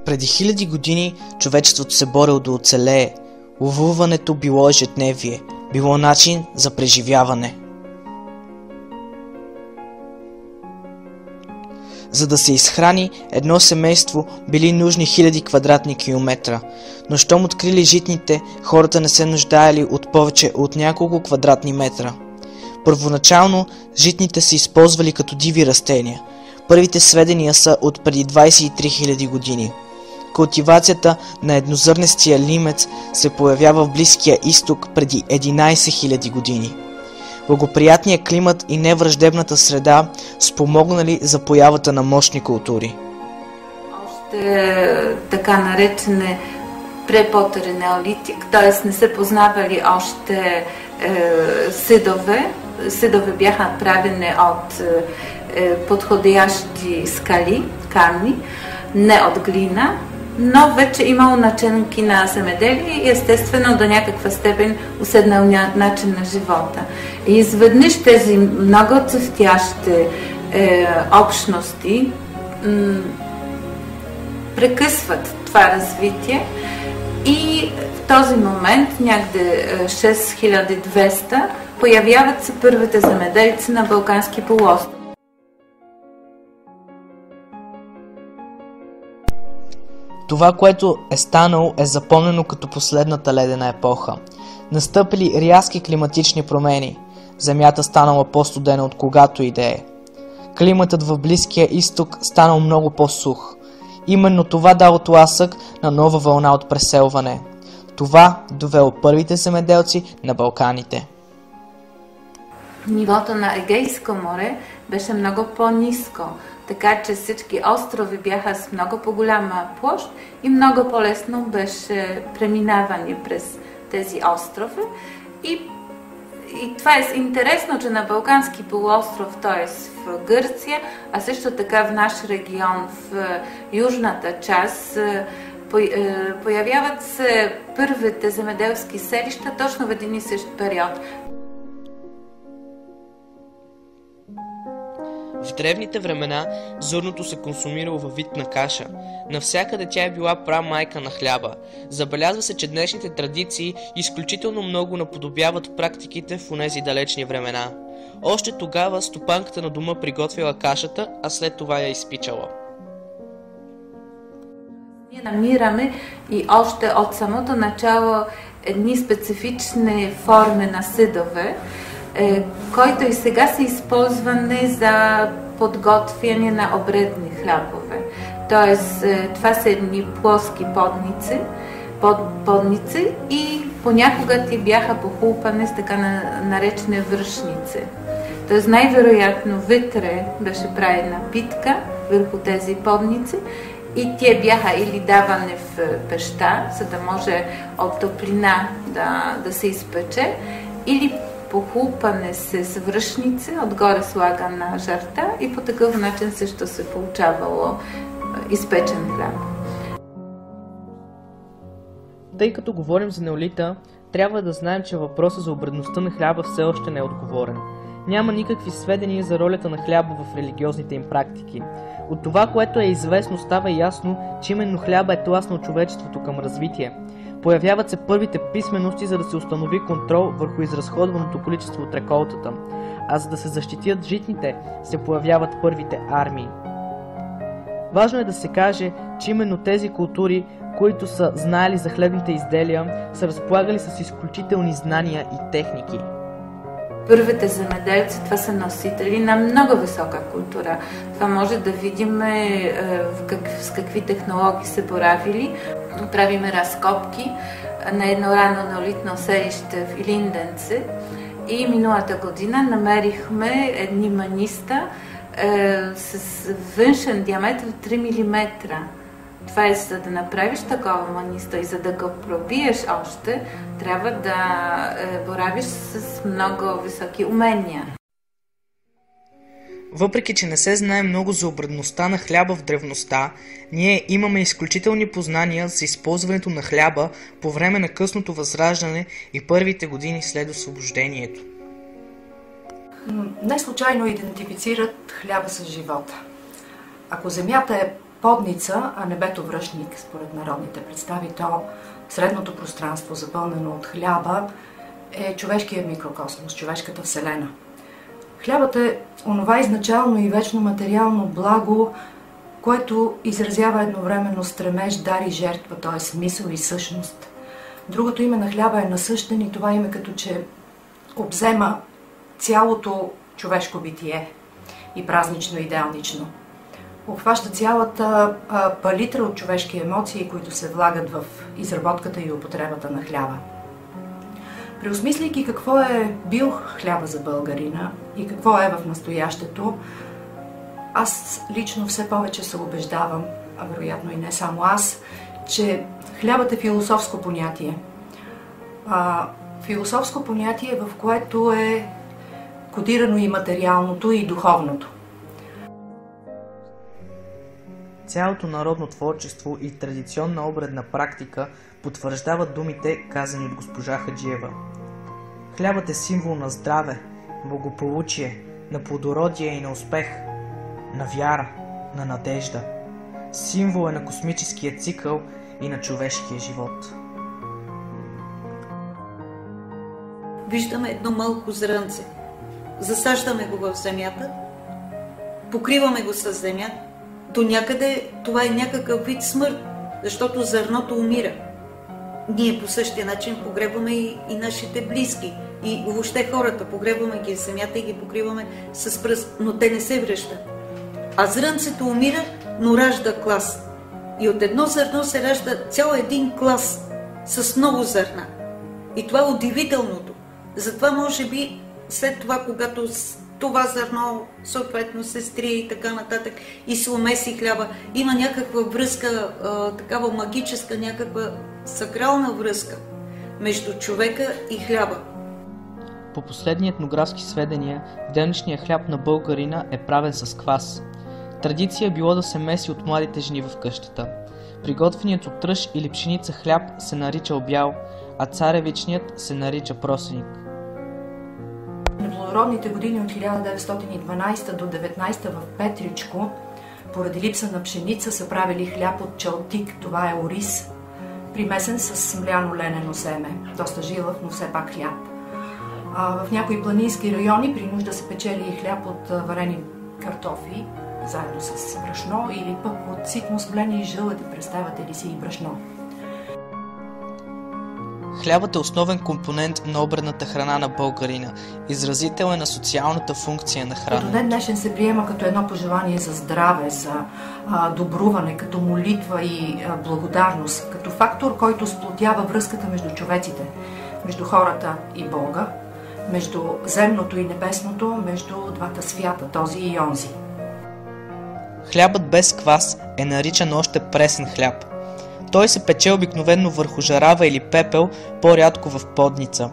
Преди хиляди години човечеството се борило да оцелее. Ловуването било ежедневие, било начин за преживяване. За да се изхрани едно семейство били нужни хиляди квадратни километра, но щом открили житните, хората не се нуждаели от повече от няколко квадратни метра. Първоначално житните се използвали като диви растения. Първите сведения са от преди 23 000 години. Култивацията на еднозърнестия лимец се появява в Близкия изток преди 11 000 години. Благоприятният климат и невраждебната среда спомогнали за появата на мощни култури. Още така наречене препотерен неолитик, т.е. не се познавали още съдове. Съдове бяха направени от подходящи скали, камни, не от глина, но вече имало начинки на земеделие и естествено до някаква степен уседнал начин на живота. И изведнъж тези много цъфтящи общности прекъсват това развитие и в този момент, някъде 6200, появяват се първите земеделци на Балкански полуостров. Това, което е станало, е запомнено като последната ледена епоха. Настъпили рязки климатични промени. Земята станала по-студена от когато и да е. Климатът в Близкия изток станал много по-сух. Именно това дало тласък на нова вълна от преселване. Това довело първите земеделци на Балканите. Нивото на Егейско море беше много по-ниско, така че всички острови бяха с много по-голяма площ и много по-лесно беше преминаване през тези острови. И това е интересно, че на Балкански полуостров, т.е. в Гърция, а също така в наш регион, в южната част, появяват се първите земеделски селища точно в един и същ период. В древните времена зърното се консумирало във вид на каша. Навсякъде тя е била прамайка на хляба. Забелязва се, че днешните традиции изключително много наподобяват практиките в онези далечни времена. Още тогава стопанката на дома приготвила кашата, а след това я изпичала. Ние намираме и още от самото начало едни специфични форми на съдове, който и сега са използвани за подготвяне на обредни хлябове. Тоест, това са едни плоски подници и понякога ти бяха похлупани с така наречени връшници. Тоест, най-вероятно вътре беше правена питка върху тези подници и те бяха или давани в пеща, за да може от топлина да се изпече, или похлупане с връшници, отгоре слага на жарта и по такъв начин също се получавало изпечен хляб. Тъй като говорим за неолита, трябва да знаем, че въпросът за обредността на хляба все още не е отговорен. Няма никакви сведения за ролята на хляба в религиозните им практики. От това, което е известно, става ясно, че именно хляба е тласнал човечеството към развитие. Появяват се първите писмености, за да се установи контрол върху изразходваното количество от реколтата, а за да се защитят житните, се появяват първите армии. Важно е да се каже, че именно тези култури, които са знаели за хлебните изделия, са разполагали с изключителни знания и техники. Първите земеделци, това са носители на много висока култура. Това може да видим с какви технологии се боравили. Правиме разкопки на едно рано неолитно селище в Илинденци и миналата година намерихме едни маниста с външен диаметър 3 мм. Това е, за да направиш такова манисто и за да го пробиеш още, трябва да боравиш с много високи умения. Въпреки че не се знае много за обредността на хляба в древността, ние имаме изключителни познания за използването на хляба по време на късното възраждане и първите години след освобождението. Не случайно идентифицират хляба с живота. Ако земята е подница, а небето връшник, според народните представи, то средното пространство, запълнено от хляба, е човешкият микрокосмос, човешката вселена. Хлябът е онова изначално и вечно материално благо, което изразява едновременно стремеж, дар и жертва, т.е. смисъл и същност. Другото име на хляба е насъщен и това име като че обзема цялото човешко битие, и празнично, и делнично. Обхваща цялата палитра от човешки емоции, които се влагат в изработката и употребата на хляба. Преосмисляйки какво е бил хляба за българина и какво е в настоящето, аз лично все повече се убеждавам, а вероятно и не само аз, че хлябът е философско понятие. Философско понятие, в което е кодирано и материалното, и духовното. Цялото народно творчество и традиционна обредна практика потвърждават думите, казани от госпожа Хаджиева. Хлябът е символ на здраве, благополучие, на плодородие и на успех, на вяра, на надежда. Символ е на космическия цикъл и на човешкия живот. Виждаме едно малко зрънце. Засаждаме го в земята, покриваме го с земя. До някъде това е някакъв вид смърт, защото зърното умира. Ние по същия начин погребваме и нашите близки. И въобще хората, погребваме ги в земята и ги покриваме с пръст, но те не се връщат. А зрънцето умира, но ражда клас. И от едно зърно се ражда цял един клас с много зърна. И това е удивителното. Затова може би след това, когато това зърно съответно се стрие и така нататък и се умеси хляба, има някаква връзка, такава магическа, някаква сакрална връзка между човека и хляба. По последни етнографски сведения, делничният хляб на българина е правен с квас. Традиция е било да се меси от младите жени в къщата. Приготвеният от тръш или пшеница хляб се нарича обял, а царевичният се нарича просеник. На плодородните години от 1912 до 19 в Петричко, поради липса на пшеница, са правили хляб от чалтик, това е ориз, примесен с мляно ленено семе. Доста жилав, но все пак хляб. В някои планински райони при нужда се печели и хляб от варени картофи, заедно с брашно, или пък от ситно сблени жълъди, представяте ли си, и брашно. Хлябът е основен компонент на обредната храна на българина. Изразител е на социалната функция на храна. До ден днешен се приема като едно пожелание за здраве, за добруване, като молитва и благодарност, като фактор, който сплотява връзката между човеците, между хората и Бога, между земното и небесното, между двата свята, този и онзи. Хлябът без квас е наричан още пресен хляб. Той се пече обикновено върху жарава или пепел, по-рядко в подница.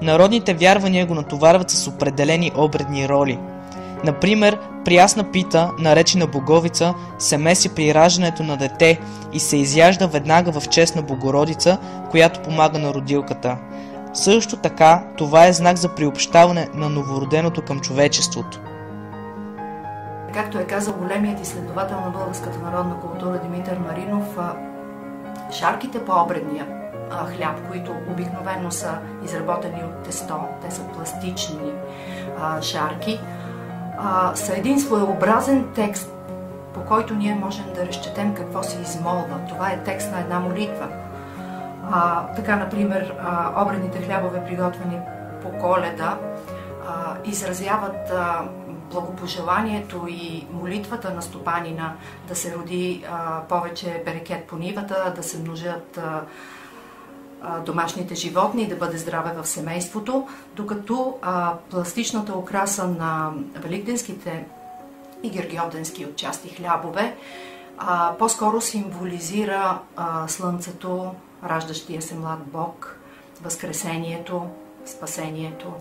Народните вярвания го натоварват с определени обредни роли. Например, прясна пита, наречена боговица, се меси при раждането на дете и се изяжда веднага в чест на Богородица, която помага на родилката. Също така, това е знак за приобщаване на новороденото към човечеството. Както е казал големият изследовател на българската народна култура Димитър Маринов, шарките по обредния хляб, които обикновено са изработени от тесто, те са пластични шарки, са един своеобразен текст, по който ние можем да разчетем какво се измолва. Това е текст на една молитва. Така, например, обредните хлябове, приготвени по Коледа, изразяват благопожеланието и молитвата на стопанина да се роди повече берекет по нивата, да се множат домашните животни и да бъде здраве в семейството, докато пластичната украса на великденските и гергьовденски отчасти хлябове по-скоро символизира слънцето, раждащия се млад Бог, възкресението, спасението.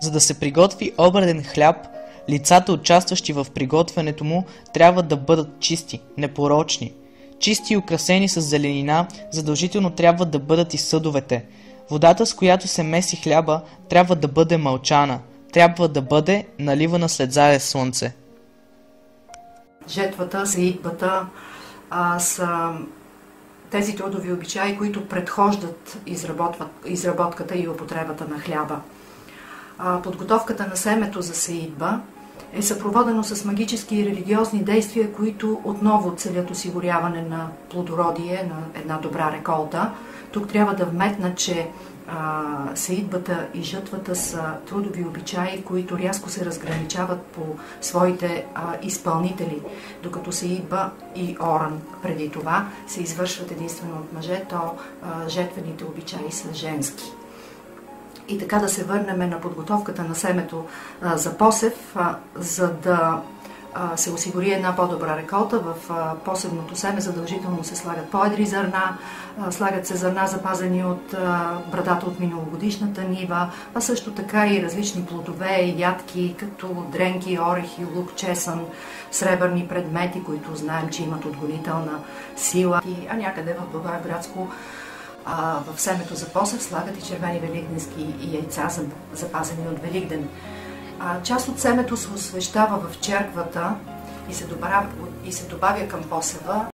За да се приготви обреден хляб, лицата, участващи в приготвянето му, трябва да бъдат чисти, непорочни. Чисти и украсени с зеленина, задължително трябва да бъдат и съдовете. Водата, с която се меси хляба, трябва да бъде мълчана, трябва да бъде наливана след залез слънце. жетвата, сеитбата са тези трудови обичаи, които предхождат изработката и употребата на хляба. Подготовката на семето за сеитба е съпроводено с магически и религиозни действия, които отново целят осигуряване на плодородие, на една добра реколта. Тук трябва да вметна, че сеитбата и жътвата са трудови обичаи, които рязко се разграничават по своите изпълнители, докато сеитба и оран преди това се извършват единствено от мъже, то жетвените обичаи са женски. И така да се върнем на подготовката на семето за посев, за да се осигури една по-добра реколта. В посевното семе задължително се слагат по-едри зърна, слагат се зърна запазени от брадата от миналогодишната нива, а също така и различни плодове и ядки, като дренки, орехи, лук, чесън, сребърни предмети, които знаем, че имат отгонителна сила. А някъде в Благоевградско в семето за посев слагат и червени великденски яйца, запазени от Великден. Част от семето се освещава в черквата и се добавя към посева.